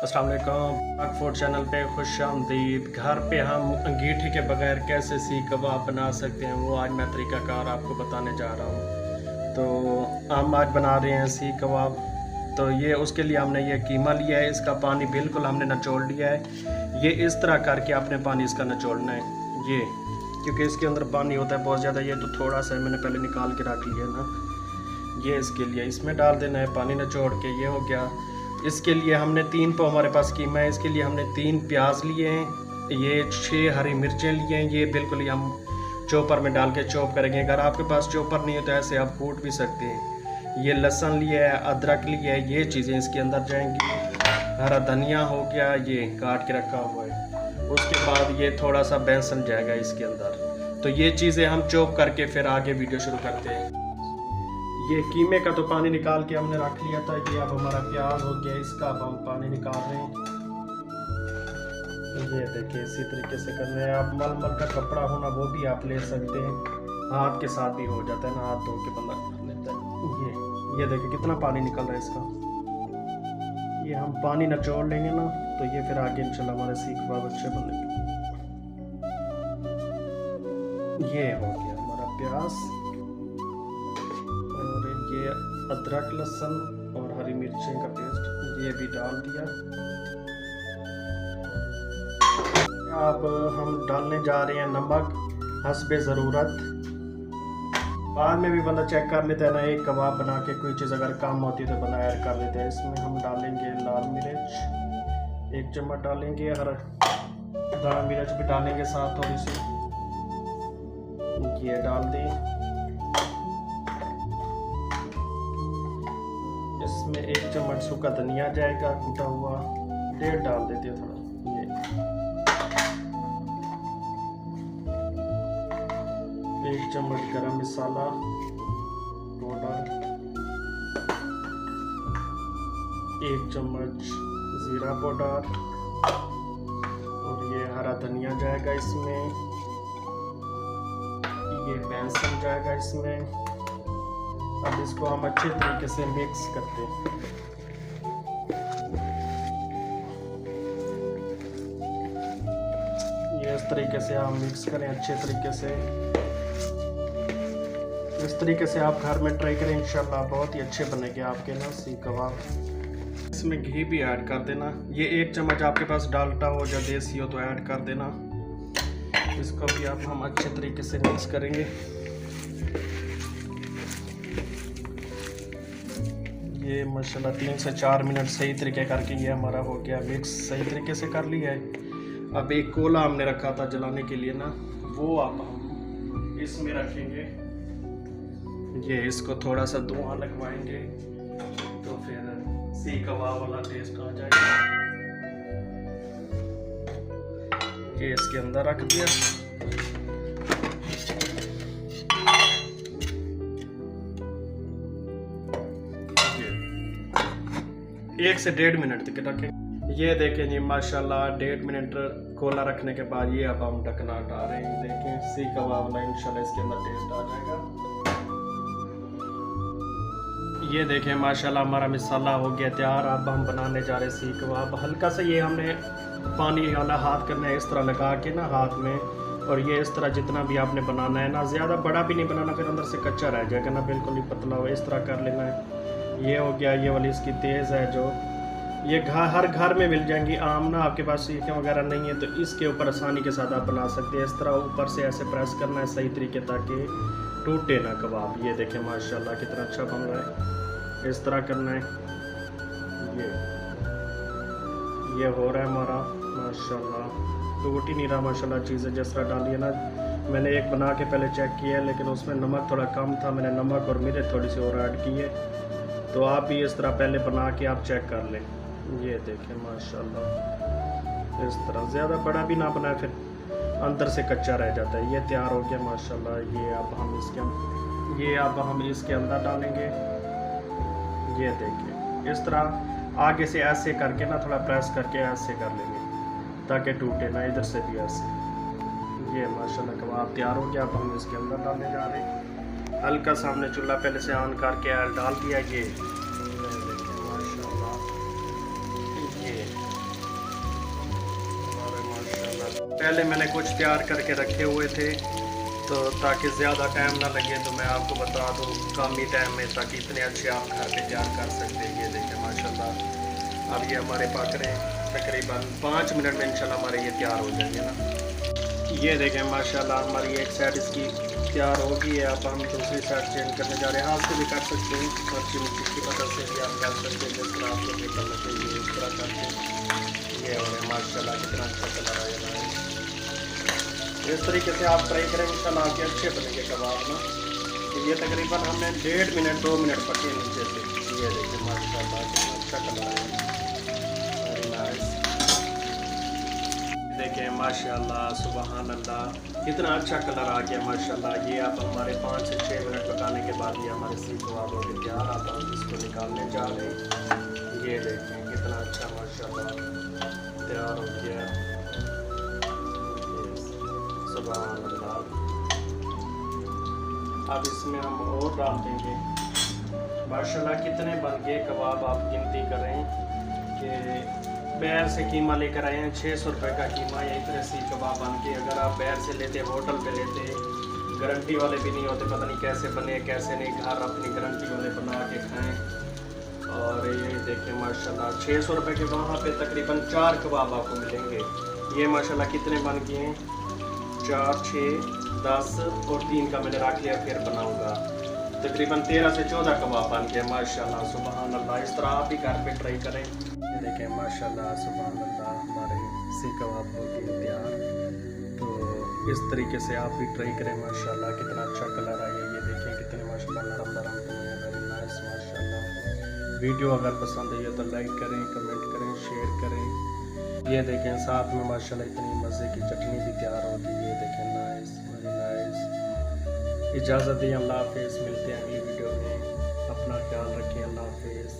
अस्सलाम वालेकुम, पाक फूड चैनल पे खुश आमदीद। घर पे हम अंगीठी के बगैर कैसे सीख कबाब बना सकते हैं वो आज मैं तरीक़ाकार आपको बताने जा रहा हूँ। तो हम आज बना रहे हैं सीख कबाब। तो ये उसके लिए हमने ये कीमा लिया है, इसका पानी बिल्कुल हमने निचोड़ लिया है। ये इस तरह करके आपने पानी इसका निचोड़ना है, ये क्योंकि इसके अंदर पानी होता है बहुत ज़्यादा। ये तो थोड़ा सा मैंने पहले निकाल के रख लिया ना, ये इसके लिए इसमें डाल देना है पानी निचोड़ के। ये हो गया। इसके लिए हमने 3 पाव हमारे पास कीमा है, इसके लिए हमने 3 प्याज लिए हैं, ये 6 हरी मिर्चें लिए हैं। ये बिल्कुल ही हम चॉपर में डाल के चॉप करेंगे। अगर आपके पास चॉपर नहीं है तो ऐसे आप कूट भी सकते हैं। ये लहसुन लिया है, अदरक लिया है, ये चीज़ें इसके अंदर जाएंगी। हरा धनिया हो गया, ये काट के रखा हुआ है। उसके बाद ये थोड़ा सा बेसन जाएगा इसके अंदर। तो ये चीज़ें हम चॉप करके फिर आगे वीडियो शुरू करते हैं। ये कीमे का तो पानी निकाल के हमने रख लिया था। ये अब हमारा प्याज हो गया, इसका अब हम पानी निकाल रहे हैं। ये देखिए इसी तरीके से करना है। आप मलमल का कपड़ा होना वो भी आप ले सकते हैं, हाथ के साथ भी हो जाता है ना, हाथ धो के बंदा कर लेता है। ये देखिए कितना पानी निकल रहा है इसका। ये हम पानी निचोड़ लेंगे ना तो ये फिर आगे इंशाल्लाह हमारे सीख कबाब अच्छे बनेंगे। ये हो गया हमारा प्याज, ये अदरक लहसुन और हरी मिर्चें का पेस्ट ये भी डाल दिया। अब हम डालने जा रहे हैं नमक हस्बे ज़रूरत। बाद में भी बंदा चेक कर लेता है ना, एक कबाब बना के कोई चीज़ अगर कम होती है तो बंदा ऐड कर लेता है। इसमें हम डालेंगे लाल मिर्च 1 चम्मच डालेंगे, हरा मिर्च भी डालेंगे साथ थोड़ी सी, ये डाल दें। इसमें 1 चम्मच सूखा धनिया जाएगा कूटा हुआ, 1.5 डाल देते हैं थोड़ा। ये 1 चम्मच गरम मसाला पाउडर, 1 चम्मच जीरा पाउडर, और ये हरा धनिया जाएगा इसमें, ये बेसन जाएगा इसमें। अब इसको हम अच्छे तरीके से मिक्स करते हैं। ये इस तरीके से आप मिक्स करें अच्छे तरीके से। इस तरीके से आप घर में ट्राई करें, इंशाल्लाह बहुत ही अच्छे बनेंगे आपके ना सीख कबाब। इसमें घी भी ऐड कर देना। ये 1 चम्मच आपके पास डालटा हो या देसी हो तो ऐड कर देना। इसको भी आप हम अच्छे तरीके से मिक्स करेंगे। ये माशाल्लाह 3 से 4 मिनट सही तरीके करके ये हमारा हो गया मिक्स, सही तरीके से कर लिया है। अब एक कोला हमने रखा था जलाने के लिए ना, वो अब हम इसमें रखेंगे। ये इसको थोड़ा सा धुआं लगवाएंगे तो फिर सीख कबाब वाला टेस्ट आ जाएगा। ये इसके अंदर रख दिया। 1 से 1.5 मिनट तक रखें। ये देखें जी माशाल्लाह 1.5 मिनट कोला रखने के बाद ये अब हम ढकना हटा रहे हैं। देखें सीख कबाब वाला इंशाल्लाह इसके अंदर टेस्ट आ जाएगा। ये देखें माशाल्लाह हमारा मसाला हो गया तैयार। अब हम बनाने जा रहे हैं सीख कबाब। हल्का सा ये हमने पानी वाला हाथ करना है, इस तरह लगा के ना हाथ में, और ये इस तरह जितना भी आपने बनाना है ना, ज़्यादा बड़ा भी नहीं बनाना, फिर अंदर से कच्चा रह जाएगा ना, बिल्कुल ही पतला हो, इस तरह कर लेना है। ये हो गया। ये वाली इसकी तेज़ है जो, ये हर घर में मिल जाएंगी आम ना। आपके पास सीखें वगैरह नहीं है तो इसके ऊपर आसानी के साथ आप बना सकते हैं। इस तरह ऊपर से ऐसे प्रेस करना है सही तरीके ताकि टूटे ना कबाब। ये देखें माशाल्लाह कितना अच्छा बन रहा है, इस तरह करना है। ये हो रहा है हमारा माशाल्लाह, टूट ही नहीं रहा माशाल्लाह। चीज़ें जिस तरह डाली है ना, मैंने एक बना के पहले चेक किया है लेकिन उसमें नमक थोड़ा कम था, मैंने नमक और मिर्च थोड़ी सी और ऐड की है। तो आप भी इस तरह पहले बना के आप चेक कर लें। ये देखें माशाल्लाह इस तरह, ज़्यादा बड़ा भी ना बनाए फिर अंदर से कच्चा रह जाता है। ये तैयार हो गया माशाल्लाह। ये अब हम इसके अंदर डालेंगे। ये देखिए इस तरह आगे से ऐसे करके ना, थोड़ा प्रेस करके ऐसे कर लेंगे ताकि टूटे ना, इधर से भी ऐसे। ये माशाल्लाह कबाब तैयार हो गया। अब हम इसके अंदर डालने जा रहे हैं। हल्का सा हमने चूल्हा पहले से ऑन करके डाल दिया। ये माशाल्लाह, ये पहले मैंने कुछ तैयार करके रखे हुए थे, तो ताकि ज़्यादा टाइम ना लगे तो मैं आपको बता दूँ कम ही टाइम में, ताकि इतने अच्छे आप घर पे तैयार कर सकते हैं। ये देखें माशाल्लाह, अब ये हमारे पक रहे हैं, तकरीबन 5 मिनट में इंशाल्लाह हमारे ये तैयार हो जाएंगे ना। ये देखें माशाल्लाह हमारी एक साइड इसकी तैयार हो गई है। अब हम दूसरी साइड चेंज करने जा रहे हैं। हाथ से भी कर सकते हैं, कच्ची मिट्टी की मदद से भी आप कर सकते हैं, जिस तरह आपको देखना चाहिए इस तरह करके। ये हो रहे माशाल्लाह, कितना अच्छा कलर आएगा। इस तरीके से आप ट्राई करें, इंशाल्लाह आपके अच्छे बनेंगे कबाब ना। तो ये तकरीबन हमने 1.5 मिनट 2 मिनट पके नीचे से। ये देखिए माशाल्लाह कितना अच्छा कलर आया, वेरी नाइस। देखिए माशाल्लाह सुबहान अल्लाह, कितना अच्छा कलर आ गया माशाल्लाह। ये आप हमारे 5 से 6 मिनट पकाने के बाद ये हमारे सीख कबाब हो गए तैयार। अब हम इसको निकालने जा रहे हैं। ये देखें कितना अच्छा माशाल्लाह तैयार हो गया, सुभान अल्लाह। अब इसमें हम और डाल देंगे। माशाल्लाह कितने बन गए कबाब, आप गिनती करें कि बाहर से कीमा लेकर आए हैं 600 रुपये का कीमा, या इतने सीख कबाब बन के। अगर आप बाहर से लेते होटल पे लेते, गारंटी वाले भी नहीं होते, पता नहीं कैसे बने कैसे नहीं। घर अपनी गारंटी वाले बना के खाएँ। और ये देखें माशाल्लाह 600 रुपये के वहाँ पे तकरीबन 4 कबाब आपको मिलेंगे। ये माशाल्लाह कितने बन गए हैं, 4, 6, 10 और 3 का मैंने रख लिया, फिर बनाऊंगा। तकरीबन 13 से 14 कबाब बन गए माशाल्लाह सुभान अल्लाह। इस तरह आप भी घर पे ट्राई करें। ये देखें माशाल्लाह सुभान अल्लाह, हमारे सीख कबाब हो गए तैयार। तो इस तरीके से आप भी ट्राई करें माशाल्लाह, कितना अच्छा कलर आया। ये देखें कितने माशाल्लाह नरम नरम बने, वेरी नाइस माशाल्लाह। वीडियो अगर पसंद आई तो लाइक करें, कमेंट करें, शेयर करें। ये देखें साथ में माशाल्लाह इतनी मज़े की चटनी भी तैयार होगी। ये देखें नाइस, वेरी नाइस। इजाज़त दी, अल्लाह हाफिज़। मिलते हैं अगली वीडियो में, अपना ख्याल रखें, अल्लाह हाफिज़।